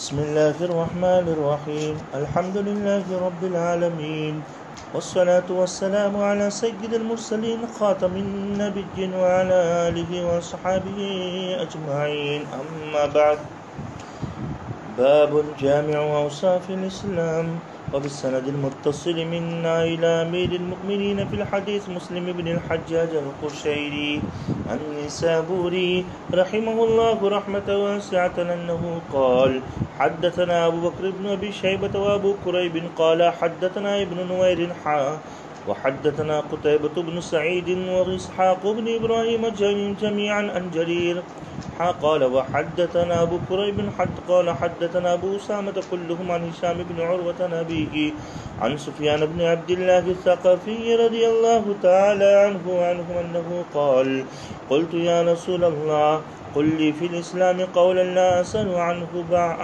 بسم الله الرحمن الرحيم الحمد لله رب العالمين والصلاة والسلام على سيد المرسلين خاتم النبيين وعلى آله وصحبه أجمعين أما بعد باب جامع أوصاف الإسلام وبالسند المتصل منا إلى أمير المؤمنين في الحديث مسلم بن الحجاج القشيري النسابوري رحمه الله رحمة واسعة أنه قال حدثنا أبو بكر بن أبي شيبة وأبو كريب قال حدثنا ابن نوير وحدثنا قتيبة بن سعيد وإسحاق بن إبراهيم جميعا عن جرير قال وحدثنا أبو كريب قال حدثنا أبو أسامة كلهم عن هشام بن عروة عن أبيه عن سفيان بن عبد الله الثقفي رضي الله تعالى عنه أنه قال قلت يا رسول الله قل لي في الإسلام قولا لا أسأل عنه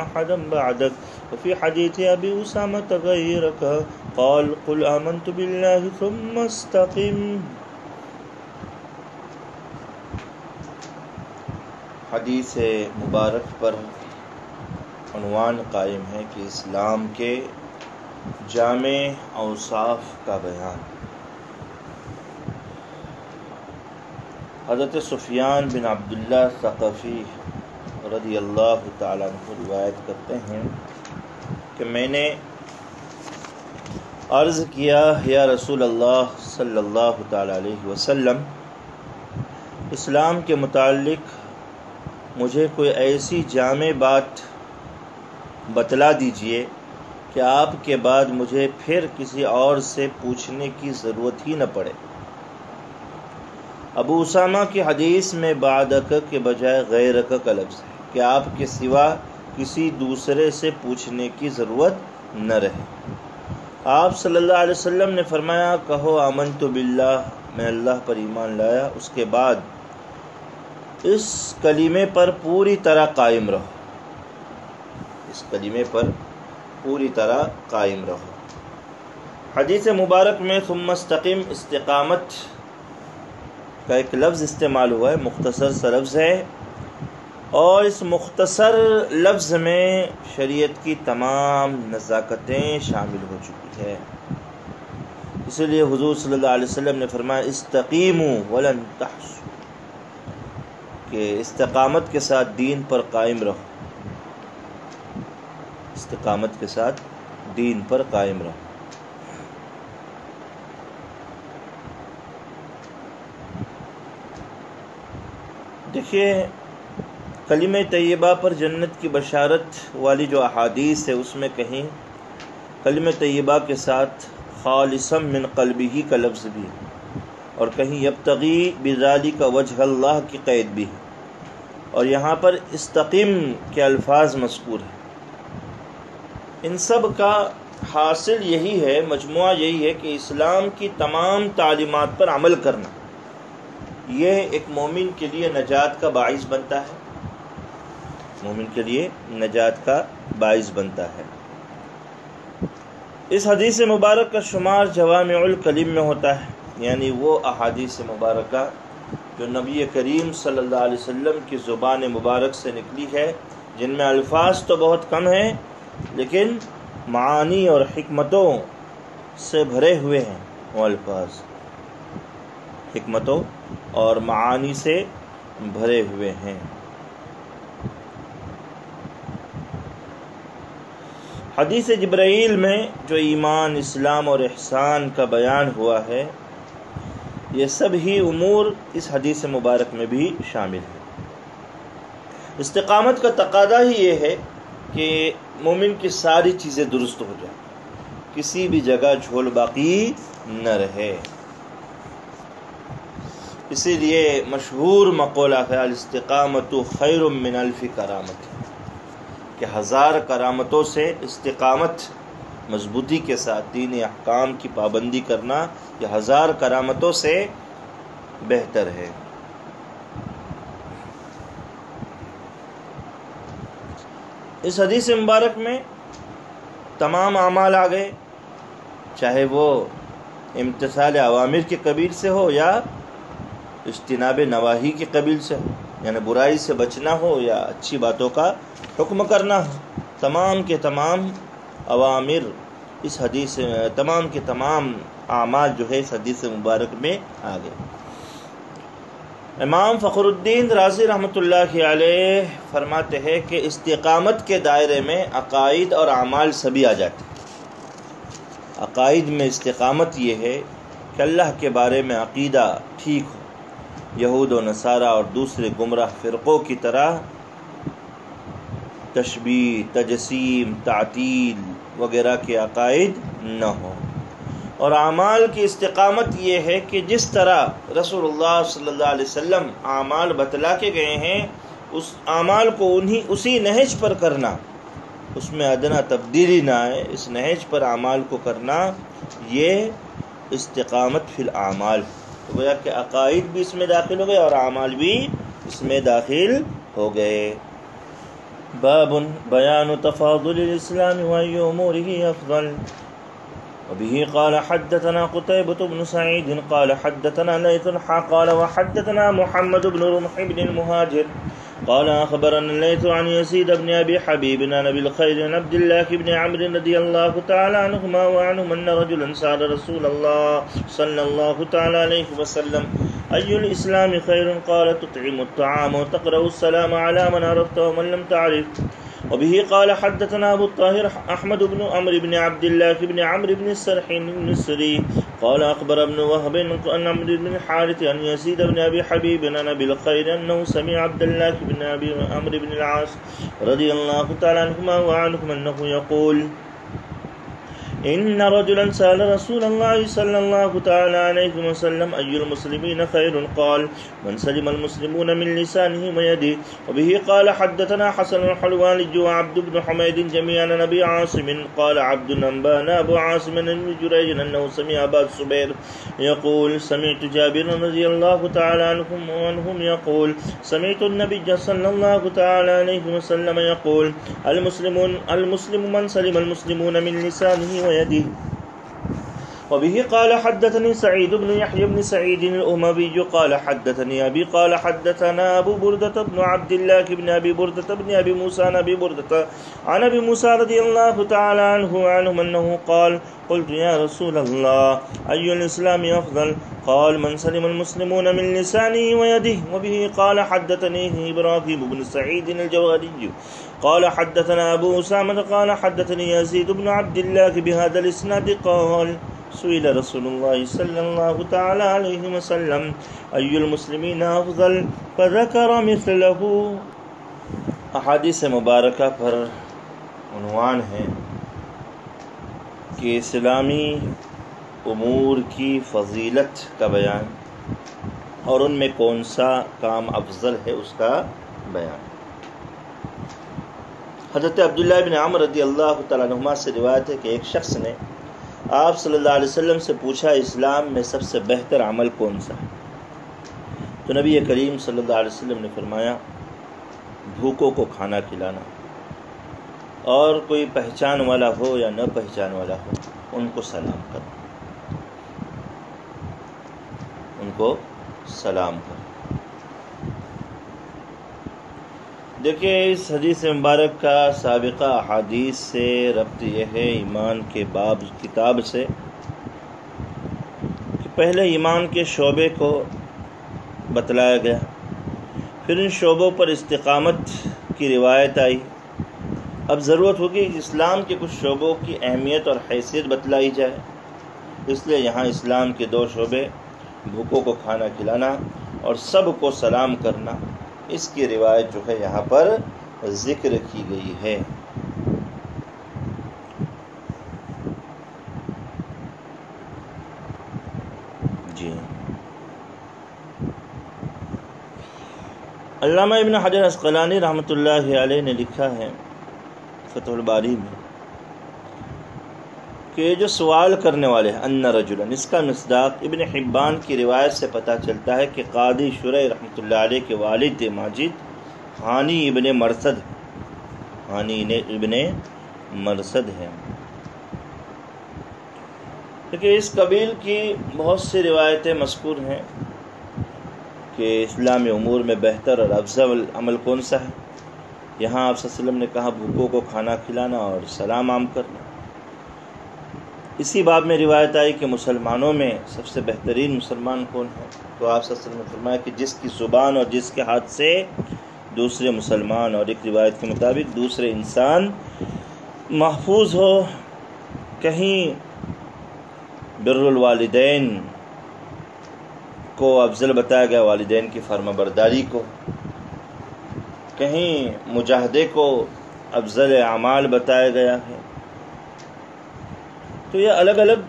أحدا بعدك وفي حديث أبي أسامة غيرك قال قل آمنت بالله ثم استقم. حدیث مبارک پر عنوان قائم ہے کہ اسلام کے جامع اوصاف کا بیان. حضرت سفیان بن عبداللہ ثقفی رضی اللہ تعالیٰ عنہ روایت کرتے ہیں کہ میں نے عرض کیا یا رسول اللہ صلی اللہ تعالیٰ علیہ وسلم اسلام کے متعلق مجھے کوئی ایسی جامع بات بتلا دیجئے کہ آپ کے بعد مجھے پھر کسی اور سے پوچھنے کی ضرورت ہی نہ پڑے. ابو اسامہ کی حدیث میں بعدک کے بجائے غیرک کا لفظ ہے کہ آپ کے سوا کسی دوسرے سے پوچھنے کی ضرورت نہ رہے. آپ صلی اللہ علیہ وسلم نے فرمایا کہو آمنت باللہ میں اللہ پر ایمان لایا. اس کے بعد اس کلمے پر پوری طرح قائم رہو. اس کلمے پر پوری طرح قائم رہو. حدیث مبارک میں ثم استقم استقامت کا ایک لفظ استعمال ہوا ہے، مختصر سا لفظ ہے، اور اس مختصر لفظ میں شریعت کی تمام نزاکتیں شامل ہو چکی ہے. اسی لیے حضور صلی اللہ علیہ وسلم نے فرمایا استقیموا ولن تحسوا کہ استقامت کے ساتھ دین پر قائم رہو. استقامت کے ساتھ دین پر قائم رہو. دیکھیے کلمہ طیبہ پر جنت کی بشارت والی جو احادیث ہے اس میں کہیں کلمہ طیبہ کے ساتھ خالصا من قلبہ کا لفظ بھی ہے، اور کہیں یبتغی بذالک وجہ اللہ کی قید بھی ہے، اور یہاں پر استقم کے الفاظ مذکور ہیں. ان سب کا حاصل یہی ہے، مجموعہ یہی ہے کہ اسلام کی تمام تعلیمات پر عمل کرنا یہ ایک مومن کے لیے نجات کا باعث بنتا ہے. مومن کے لیے نجات کا باعث بنتا ہے. اس حدیث مبارک کا شمار جوامع الکلم میں ہوتا ہے، یعنی وہ احادیث مبارکہ جو نبی کریم صلی اللہ علیہ وسلم کی زبان مبارک سے نکلی ہے، جن میں الفاظ تو بہت کم ہیں لیکن معانی اور حکمتوں سے بھرے ہوئے ہیں. وہ الفاظ حکمتوں اور معانی سے بھرے ہوئے ہیں. حدیث جبرائیل میں جو ایمان، اسلام اور احسان کا بیان ہوا ہے یہ سب ہی امور اس حدیث مبارک میں بھی شامل ہے. استقامت کا تقاضا ہی یہ ہے کہ مومن کی ساری چیزیں درست ہو جائیں، کسی بھی جگہ جھول باقی نہ رہے. اسی لیے مشہور مقولہ ہے الاستقامت خیر من الف کرامت، کہ 1000 کرامتوں سے استقامت مضبوطی کے ساتھ دین احکام کی پابندی کرنا یہ 1000 کرامتوں سے بہتر ہے. اس حدیث مبارک میں تمام اعمال آ گئے، چاہے وہ امتثال اوامر کے قبیل سے ہو یا اجتناب نواہی کے قبیل سے ہو، یعنی برائی سے بچنا ہو یا اچھی باتوں کا حکم کرنا ہو. تمام کے تمام اوامر اس حدیث تمام کے تمام اعمال جو ہے اس حدیث مبارک میں آ گئے۔ امام فخر الدین رازی رحمۃ اللہ علیہ فرماتے ہیں کہ استقامت کے دائرے میں عقائد اور اعمال سبھی آ جاتے ہیں۔ عقائد میں استقامت یہ ہے کہ اللہ کے بارے میں عقیدہ ٹھیک ہو، یہود و نصارہ اور دوسرے گمراہ فرقوں کی طرح تشبیہ، تجسیم، تعطیل وغیرہ کے عقائد نہ ہوں۔ اور اعمال کی استقامت یہ ہے کہ جس طرح رسول اللہ صلی اللہ علیہ وسلم اعمال بتلا کے گئے ہیں اس اعمال کو اسی نہج پر کرنا، اس میں ادنا تبدیلی نہ آئے، اس نہج پر اعمال کو کرنا، یہ استقامت فی الاعمال۔ تو گویا کہ عقائد بھی اس میں داخل ہو گئے اور اعمال بھی اس میں داخل ہو گئے۔ باب بیان تفاضل الاسلام وای امورہ افضل۔ وبه قال حدثنا قتيبة بن سعيد قال حدثنا ليث قال وحدثنا محمد بن رمح بن المهاجر قال أخبرنا الليث عن يزيد بن أبي حبيب عن أبي الخير عن عبد الله بن عمرو رضي الله تعالى عنهما وعنهم أن رجلا سأل رسول الله صلى الله تعالى عليه وسلم أي الإسلام خير؟ قال تطعم الطعام وتقرأ السلام على من عرفت ومن لم تعرف۔ وبه قال حدثنا أبو الطاهر أحمد بن عمرو بن عبد الله بن عمرو بن السرح النصري قال أخبر ابن وهب عن عمرو بن الحارث عن يزيد بن أبي حبيب عن أبي الخير أنه سمع عبد الله بن أبي عمرو بن العاص رضي الله تعالى عنهما وعنهم أنه يقول إن رجلا سأل رسول الله صلى الله تعالى عليه وسلم أي المسلمين خير؟ قال من سلم المسلمون من لسانه ويده۔ وبه قال حدثنا حسن الحلواني وعبد بن حميد جميعا عن أبي عاصم قال عبد أنبانا أبو عاصم بن جريج أنه سمع أبا الزبير يقول سمعت جابر رضي الله تعالى عنهم يقول سمعت النبي صلى الله تعالى عليه وسلم يقول المسلم من سلم المسلمون من لسانه ويده۔ وبه قال حدثني سعيد بن يحيى بن سعيد الأموي قال حدثني أبي قال حدثنا أبو بردة بن عبد الله بن أبي بردة بن أبي موسى عن أبي بردة عن أبي موسى رضي الله تعالى عنه أنه قال قلت يا رسول الله أي الإسلام أفضل؟ قال من سلم المسلمون من لسانه ويده۔ وبه قال حدثني إبراهيم بن سعيد الجوهري قال حدثنا أبو أسامة قال حدثني يزيد بن عبد الله بهذا الإسناد قال سئل رسول الله صلى الله تعالى عليه وسلم أي المسلمين أفضل فذكر مثله۔ احادیث مبارکہ پر عنوان ہے کہ اسلامی امور کی فضیلت کا بیان اور ان میں کون سا کام افضل ہے اس کا بیان۔ حضرت عبداللہ بن عمرو رضی اللہ تعالیٰ عنہما سے روایت ہے کہ ایک شخص نے آپ صلی اللہ علیہ وسلم سے پوچھا اسلام میں سب سے بہتر عمل کون سا ہے؟ تو نبی کریم صلی اللہ علیہ وسلم نے فرمایا بھوکوں کو کھانا کھلانا، اور کوئی پہچان والا ہو یا نہ پہچان والا ہو ان کو سلام کرنا، ان کو سلام کرنا۔ دیکھیے اس حدیث مبارک کا سابقہ احادیث سے ربط یہ ہے ایمان کے باب کتاب سے کہ پہلے ایمان کے شعبے کو بتلایا گیا، پھر ان شعبوں پر استقامت کی روایت آئی۔ اب ضرورت ہوگی کہ اسلام کے کچھ شعبوں کی اہمیت اور حیثیت بتلائی جائے، اس لیے یہاں اسلام کے دو شعبے بھوکوں کو کھانا کھلانا اور سب کو سلام کرنا، اس کی روایت جو ہے یہاں پر ذکر کی گئی ہے۔ جی علامہ ابن حجر عسقلانی رحمۃ اللہ علیہ نے لکھا ہے فتح الباری میں کہ جو سوال کرنے والے ہیں ان رجلا، اس کا مصداق ابن حبان کی روایت سے پتہ چلتا ہے کہ قاضی شرح رحمۃ اللہ علیہ کے والد ماجد ہانی ابن مرثد ہیں۔ لیکن اس قبیل کی بہت سی روایتیں مذکور ہیں کہ اسلامی امور میں بہتر اور افضل عمل کون سا ہے۔ یہاں آپ صلی اللہ علیہ وسلم نے کہا بھوکوں کو کھانا کھلانا اور سلام عام کرنا۔ اسی باب میں روایت آئی کہ مسلمانوں میں سب سے بہترین مسلمان کون ہے؟ تو آپ صلی اللہ علیہ وسلم نے فرمایا کہ جس کی زبان اور جس کے ہاتھ سے دوسرے مسلمان اور ایک روایت کے مطابق دوسرے انسان محفوظ ہو۔ کہیں بر الوالدین کو افضل بتایا گیا والدین کی فرما برداری کو، کہیں مجاہدے کو افضل اعمال بتایا گیا ہے۔ تو یہ الگ الگ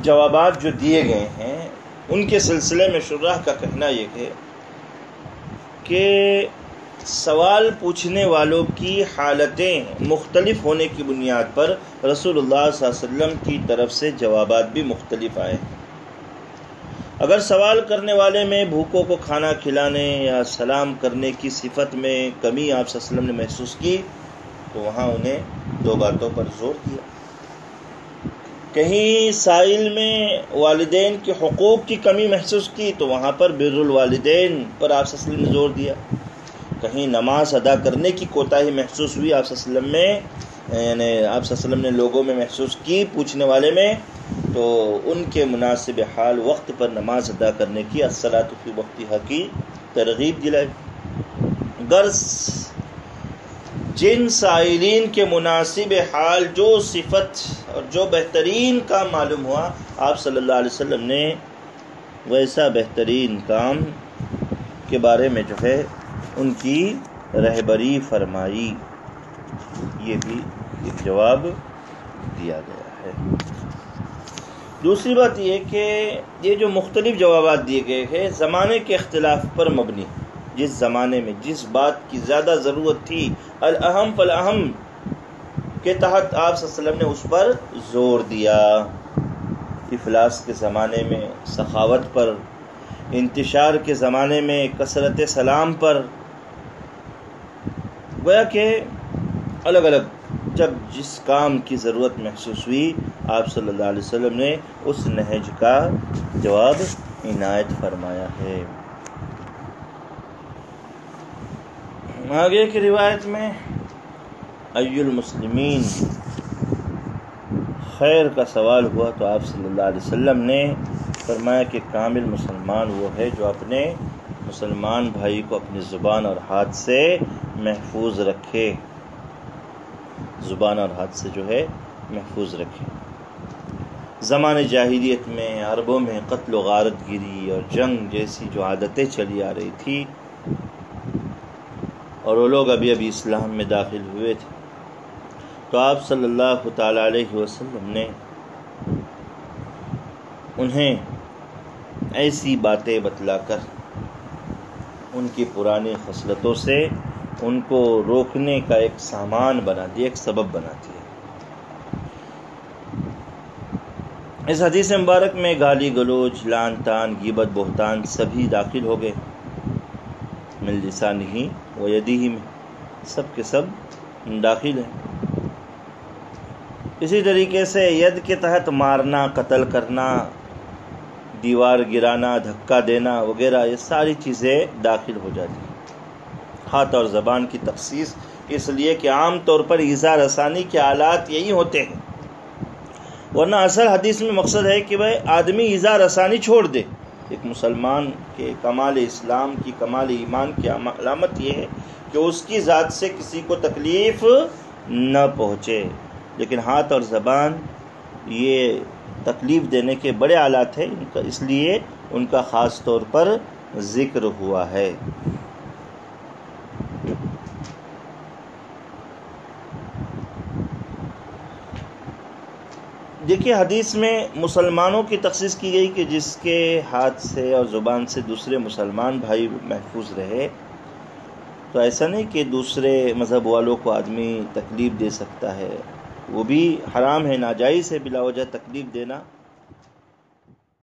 جوابات جو دیے گئے ہیں ان کے سلسلے میں شراح کا کہنا یہ ہے کہ سوال پوچھنے والوں کی حالتیں مختلف ہونے کی بنیاد پر رسول اللہ صلی اللہ علیہ وسلم کی طرف سے جوابات بھی مختلف آئے ہیں۔ اگر سوال کرنے والے میں بھوکوں کو کھانا کھلانے یا سلام کرنے کی صفت میں کمی آپ صلی اللہ علیہ وسلم نے محسوس کی تو وہاں انہیں دو باتوں پر زور دیا۔ کہیں سائل میں والدین کے حقوق کی کمی محسوس کی تو وہاں پر بر الوالدین پر آپ صلی اللہ علیہ وسلم نے زور دیا۔ کہیں نماز ادا کرنے کی کوتاہی محسوس ہوئی آپ صلی اللہ علیہ وسلم میں، یعنی آپ صلی اللہ علیہ وسلم نے لوگوں میں محسوس کی پوچھنے والے میں، تو ان کے مناسب حال وقت پر نماز ادا کرنے کی الصلاۃ فی وقتہا کی ترغیب دلائی۔ غرض جن سائلین کے مناسب حال جو صفت اور جو بہترین کام معلوم ہوا آپ صلی اللہ علیہ وسلم نے ویسا بہترین کام کے بارے میں جو ہے ان کی رہبری فرمائی۔ یہ بھی ایک جواب دیا گیا ہے۔ دوسری بات یہ کہ یہ جو مختلف جوابات دیے گئے ہیں زمانے کے اختلاف پر مبنی، جس زمانے میں جس بات کی زیادہ ضرورت تھی الاہم فالاہم کے تحت آپ صلی اللہ علیہ وسلم نے اس پر زور دیا۔ افلاس کے زمانے میں سخاوت پر، انتشار کے زمانے میں کثرت سلام پر، گویا کہ الگ الگ جب جس کام کی ضرورت محسوس ہوئی آپ صلی اللہ علیہ وسلم نے اس نہج کا جواب عنایت فرمایا ہے۔ آگے کی روایت میں ای المسلمین خیر کا سوال ہوا تو آپ صلی اللہ علیہ وسلم نے فرمایا کہ کامل مسلمان وہ ہے جو اپنے مسلمان بھائی کو اپنی زبان اور ہاتھ سے محفوظ رکھے، زبان اور ہاتھ سے جو ہے محفوظ رکھے۔ زمانے جاہلیت میں عربوں میں قتل و غارت گیری اور جنگ جیسی جو عادتیں چلی آ رہی تھی اور وہ لوگ ابھی اسلام میں داخل ہوئے تھے، تو آپ صلی اللہ تعالی علیہ وسلم نے انہیں ایسی باتیں بتلا کر ان کی پرانی خصلتوں سے ان کو روکنے کا ایک سامان بنا دیا، ایک سبب بنا دیا۔ اس حدیث مبارک میں گالی گلوچ، لعن طعن، غیبت، بہتان سبھی داخل ہو گئے، من لسانہ و یدہ میں سب کے سب داخل ہیں۔ اسی طریقے سے ید کے تحت مارنا، قتل کرنا، دیوار گرانا، دھکا دینا وغیرہ یہ ساری چیزیں داخل ہو جاتی ہیں۔ ہاتھ اور زبان کی تخصیص اس لیے کہ عام طور پر ایذا رسانی کے آلات یہی ہوتے ہیں، ورنہ اصل حدیث میں مقصد ہے کہ بھائی آدمی ایذا رسانی چھوڑ دے۔ ایک مسلمان کے کمال اسلام کی، کمال ایمان کی علامت یہ ہے کہ اس کی ذات سے کسی کو تکلیف نہ پہنچے، لیکن ہاتھ اور زبان یہ تکلیف دینے کے بڑے آلات ہیں، اس لیے ان کا خاص طور پر ذکر ہوا ہے۔ دیکھیے حدیث میں مسلمانوں کی تخصیص کی گئی کہ جس کے ہاتھ سے اور زبان سے دوسرے مسلمان بھائی محفوظ رہے، تو ایسا نہیں کہ دوسرے مذہب والوں کو آدمی تکلیف دے سکتا ہے، وہ بھی حرام ہے، ناجائز ہے بلا وجہ تکلیف دینا۔